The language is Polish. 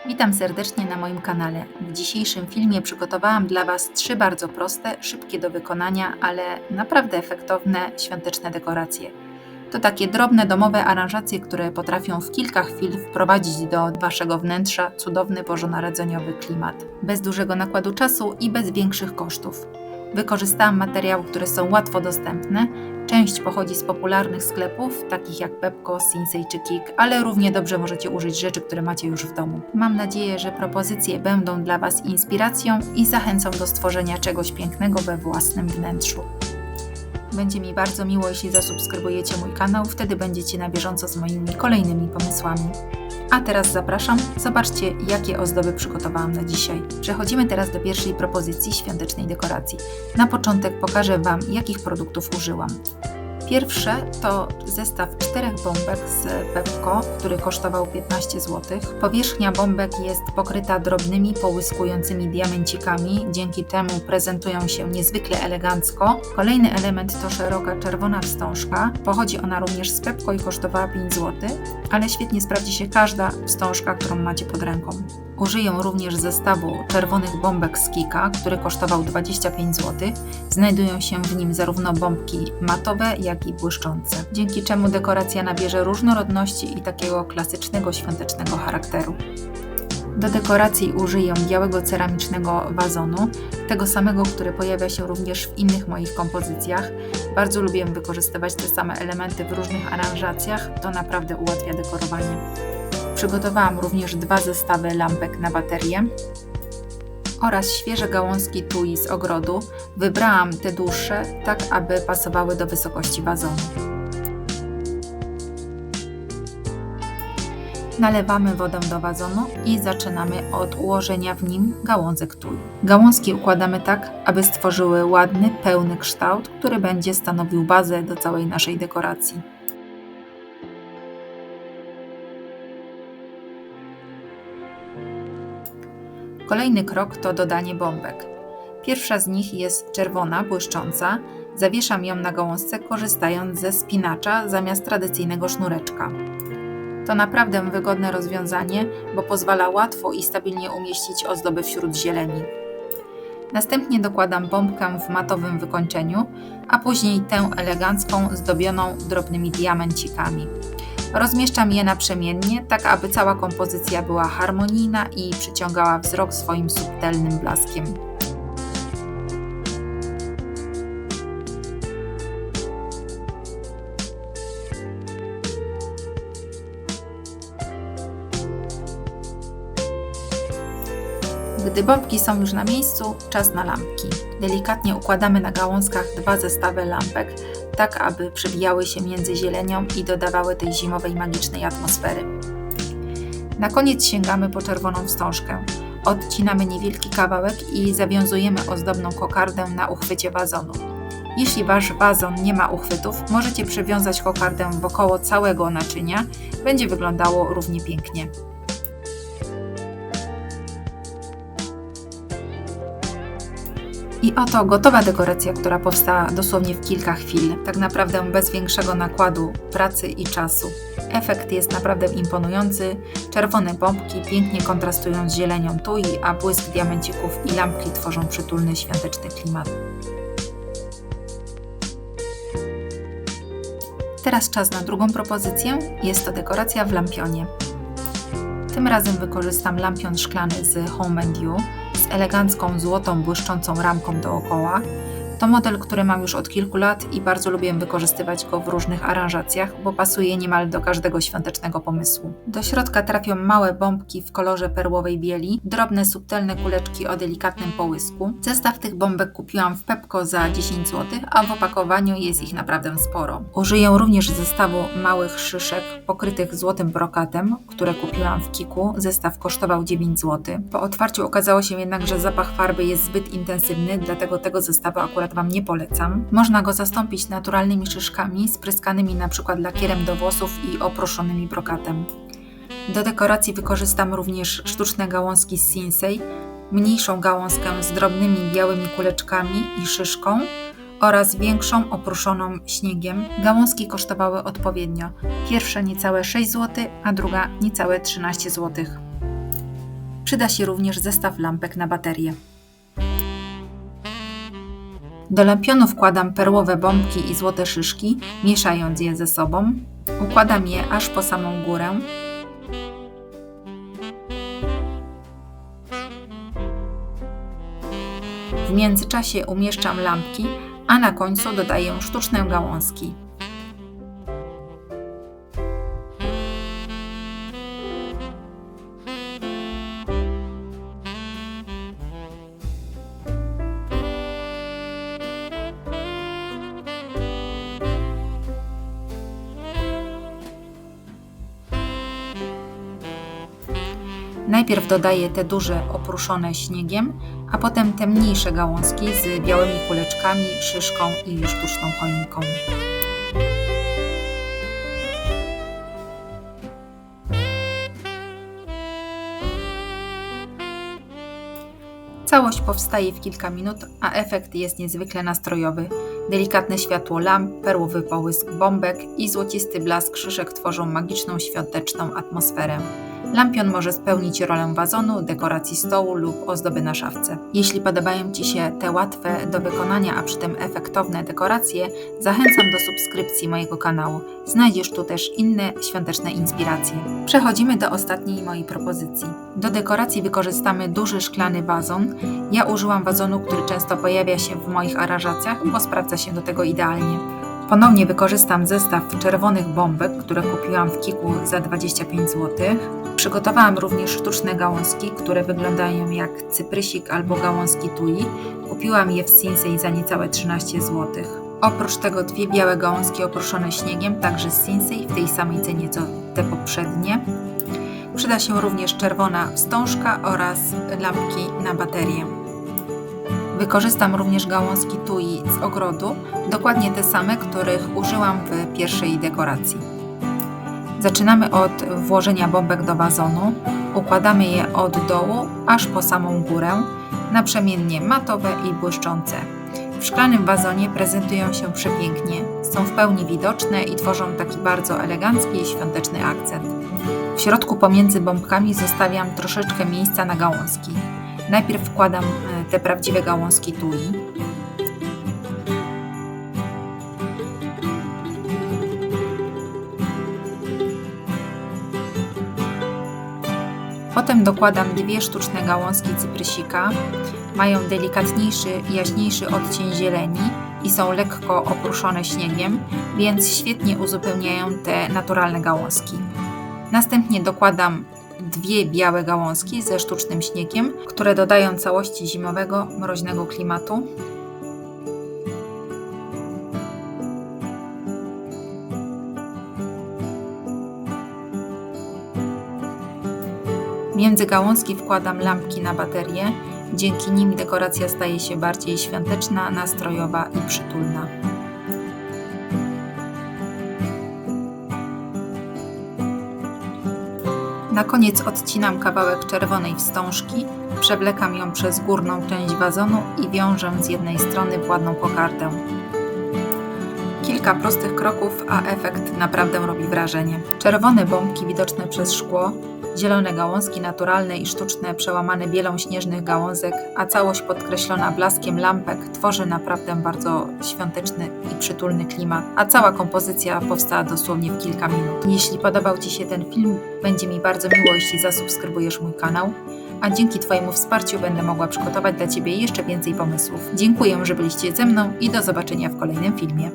Witam serdecznie na moim kanale. W dzisiejszym filmie przygotowałam dla Was 3 bardzo proste, szybkie do wykonania, ale naprawdę efektowne świąteczne dekoracje. To takie drobne domowe aranżacje, które potrafią w kilka chwil wprowadzić do Waszego wnętrza cudowny bożonarodzeniowy klimat. Bez dużego nakładu czasu i bez większych kosztów. Wykorzystałam materiały, które są łatwo dostępne. Część pochodzi z popularnych sklepów, takich jak Pepco, Sinsay czy Kik, ale równie dobrze możecie użyć rzeczy, które macie już w domu. Mam nadzieję, że propozycje będą dla Was inspiracją i zachęcą do stworzenia czegoś pięknego we własnym wnętrzu. Będzie mi bardzo miło, jeśli zasubskrybujecie mój kanał, wtedy będziecie na bieżąco z moimi kolejnymi pomysłami. A teraz zapraszam, zobaczcie, jakie ozdoby przygotowałam na dzisiaj. Przechodzimy teraz do pierwszej propozycji świątecznej dekoracji. Na początek pokażę Wam, jakich produktów użyłam. Pierwsze to zestaw 4 bombek z Pepco, który kosztował 15 zł. Powierzchnia bombek jest pokryta drobnymi, połyskującymi diamencikami, dzięki temu prezentują się niezwykle elegancko. Kolejny element to szeroka czerwona wstążka. Pochodzi ona również z Pepco i kosztowała 5 zł, ale świetnie sprawdzi się każda wstążka, którą macie pod ręką. Użyję również zestawu czerwonych bombek z Kika, który kosztował 25 zł. Znajdują się w nim zarówno bombki matowe, jak i błyszczące, dzięki czemu dekoracja nabierze różnorodności i takiego klasycznego świątecznego charakteru. Do dekoracji użyję białego ceramicznego wazonu, tego samego, który pojawia się również w innych moich kompozycjach. Bardzo lubię wykorzystywać te same elementy w różnych aranżacjach, to naprawdę ułatwia dekorowanie. Przygotowałam również 2 zestawy lampek na baterię oraz świeże gałązki tui z ogrodu. Wybrałam te dłuższe, tak aby pasowały do wysokości wazonu. Nalewamy wodę do wazonu i zaczynamy od ułożenia w nim gałązek tui. Gałązki układamy tak, aby stworzyły ładny, pełny kształt, który będzie stanowił bazę do całej naszej dekoracji. Kolejny krok to dodanie bombek. Pierwsza z nich jest czerwona, błyszcząca. Zawieszam ją na gałązce, korzystając ze spinacza zamiast tradycyjnego sznureczka. To naprawdę wygodne rozwiązanie, bo pozwala łatwo i stabilnie umieścić ozdoby wśród zieleni. Następnie dokładam bombkę w matowym wykończeniu, a później tę elegancką, zdobioną drobnymi diamencikami. Rozmieszczam je naprzemiennie, tak aby cała kompozycja była harmonijna i przyciągała wzrok swoim subtelnym blaskiem. Gdy bombki są już na miejscu, czas na lampki. Delikatnie układamy na gałązkach 2 zestawy lampek, tak aby przebijały się między zielenią i dodawały tej zimowej magicznej atmosfery. Na koniec sięgamy po czerwoną wstążkę. Odcinamy niewielki kawałek i zawiązujemy ozdobną kokardę na uchwycie wazonu. Jeśli Wasz wazon nie ma uchwytów, możecie przewiązać kokardę wokoło całego naczynia. Będzie wyglądało równie pięknie. I oto gotowa dekoracja, która powstała dosłownie w kilka chwil, tak naprawdę bez większego nakładu pracy i czasu. Efekt jest naprawdę imponujący. Czerwone bombki pięknie kontrastują z zielenią tui, a błysk diamencików i lampki tworzą przytulny świąteczny klimat. Teraz czas na drugą propozycję. Jest to dekoracja w lampionie. Tym razem wykorzystam lampion szklany z Home & You z elegancką, złotą, błyszczącą ramką dookoła. To model, który mam już od kilku lat i bardzo lubię wykorzystywać go w różnych aranżacjach, bo pasuje niemal do każdego świątecznego pomysłu. Do środka trafią małe bombki w kolorze perłowej bieli, drobne, subtelne kuleczki o delikatnym połysku. Zestaw tych bombek kupiłam w Pepco za 10 zł, a w opakowaniu jest ich naprawdę sporo. Użyję również zestawu małych szyszek pokrytych złotym brokatem, które kupiłam w Kiku. Zestaw kosztował 9 zł. Po otwarciu okazało się jednak, że zapach farby jest zbyt intensywny, dlatego tego zestawu akurat Wam nie polecam. Można go zastąpić naturalnymi szyszkami spryskanymi np. lakierem do włosów i oprószonymi brokatem. Do dekoracji wykorzystam również sztuczne gałązki z Sinsay, mniejszą gałązkę z drobnymi białymi kuleczkami i szyszką oraz większą opruszoną śniegiem. Gałązki kosztowały odpowiednio. Pierwsza niecałe 6 zł, a druga niecałe 13 zł. Przyda się również zestaw lampek na baterię. Do lampionu wkładam perłowe bombki i złote szyszki, mieszając je ze sobą. Układam je aż po samą górę. W międzyczasie umieszczam lampki, a na końcu dodaję sztuczne gałązki. Najpierw dodaję te duże oprószone śniegiem, a potem te mniejsze gałązki z białymi kuleczkami, szyszką i sztuczną choinką. Całość powstaje w kilka minut, a efekt jest niezwykle nastrojowy. Delikatne światło lamp, perłowy połysk bombek i złocisty blask szyszek tworzą magiczną świąteczną atmosferę. Lampion może spełnić rolę wazonu, dekoracji stołu lub ozdoby na szafce. Jeśli podobają Ci się te łatwe do wykonania, a przy tym efektowne dekoracje, zachęcam do subskrypcji mojego kanału. Znajdziesz tu też inne świąteczne inspiracje. Przechodzimy do ostatniej mojej propozycji. Do dekoracji wykorzystamy duży szklany wazon. Ja użyłam wazonu, który często pojawia się w moich aranżacjach, bo sprawdza się do tego idealnie. Ponownie wykorzystam zestaw czerwonych bombek, które kupiłam w Kiku za 25 zł. Przygotowałam również sztuczne gałązki, które wyglądają jak cyprysik albo gałązki tui. Kupiłam je w Sinsei za niecałe 13 zł. Oprócz tego dwie białe gałązki oprószone śniegiem, także z Sinsei, w tej samej cenie co te poprzednie. Przyda się również czerwona wstążka oraz lampki na baterię. Wykorzystam również gałązki tui z ogrodu, dokładnie te same, których użyłam w pierwszej dekoracji. Zaczynamy od włożenia bombek do wazonu. Układamy je od dołu aż po samą górę, naprzemiennie matowe i błyszczące. W szklanym wazonie prezentują się przepięknie, są w pełni widoczne i tworzą taki bardzo elegancki i świąteczny akcent. W środku pomiędzy bombkami zostawiam troszeczkę miejsca na gałązki. Najpierw wkładam te prawdziwe gałązki tui. Potem dokładam dwie sztuczne gałązki cyprysika. Mają delikatniejszy, jaśniejszy odcień zieleni i są lekko oprószone śniegiem, więc świetnie uzupełniają te naturalne gałązki. Następnie dokładam dwie białe gałązki ze sztucznym śniegiem, które dodają całości zimowego, mroźnego klimatu. Między gałązki wkładam lampki na baterię. Dzięki nim dekoracja staje się bardziej świąteczna, nastrojowa i przytulna. Na koniec odcinam kawałek czerwonej wstążki, przewlekam ją przez górną część wazonu i wiążę z jednej strony w ładną kokardę. Kilka prostych kroków, a efekt naprawdę robi wrażenie. Czerwone bombki widoczne przez szkło, zielone gałązki naturalne i sztuczne przełamane bielą śnieżnych gałązek, a całość podkreślona blaskiem lampek tworzy naprawdę bardzo świąteczny i przytulny klimat, a cała kompozycja powstała dosłownie w kilka minut. Jeśli podobał Ci się ten film, będzie mi bardzo miło, jeśli zasubskrybujesz mój kanał, a dzięki Twojemu wsparciu będę mogła przygotować dla Ciebie jeszcze więcej pomysłów. Dziękuję, że byliście ze mną i do zobaczenia w kolejnym filmie.